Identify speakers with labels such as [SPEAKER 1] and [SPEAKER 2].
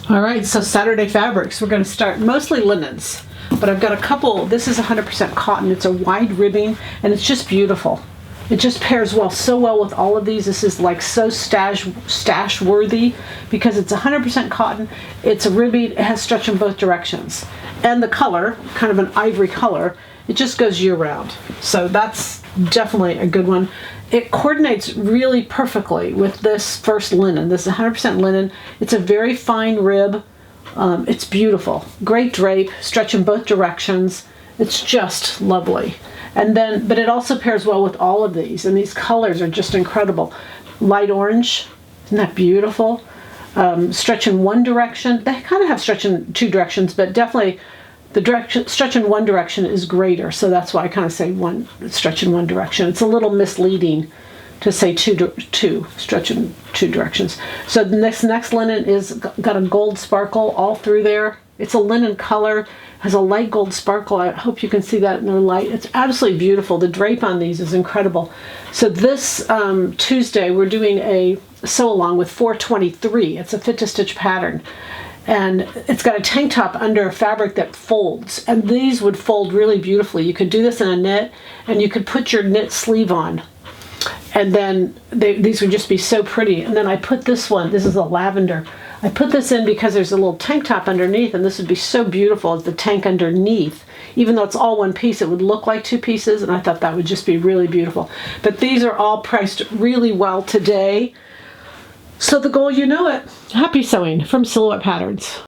[SPEAKER 1] All right, so Saturday fabrics. We're going to start mostly linens, but I've got a couple. This is 100% cotton. It's a wide ribbing, and it's just beautiful. It just pairs so well with all of these. This is like so stash worthy because it's 100% cotton. It's a ribbing. It has stretch in both directions, and the color, kind of an ivory color, it just goes year round. So that's definitely a good one. It coordinates really perfectly with this first linen. This is 100% linen. It's a very fine rib. It's beautiful. Great drape, stretch in both directions. It's just lovely. And then, but it also pairs well with all of these, and these colors are just incredible. Light orange, isn't that beautiful? Stretch in one direction. They kind of have stretch in two directions, but definitely the stretch in one direction is greater, so that's why I kind of say one stretch in one direction. It's a little misleading to say two stretch in two directions. So this next linen is got a gold sparkle all through there. It's a linen color, has a light gold sparkle. I hope you can see that in their light. It's absolutely beautiful. The drape on these is incredible. So this Tuesday we're doing a sew along with 423. It's a fit to stitch pattern. And it's got a tank top under a fabric that folds, and these would fold really beautifully. You could do this in a knit, and you could put your knit sleeve on, and then these would just be so pretty. And then I put this one, this is a lavender. I put this in because there's a little tank top underneath, and this would be so beautiful as the tank underneath. Even though it's all one piece, it would look like two pieces, and I thought that would just be really beautiful. But these are all priced really well today. So the goal, you know it. Happy sewing from Silhouette Patterns.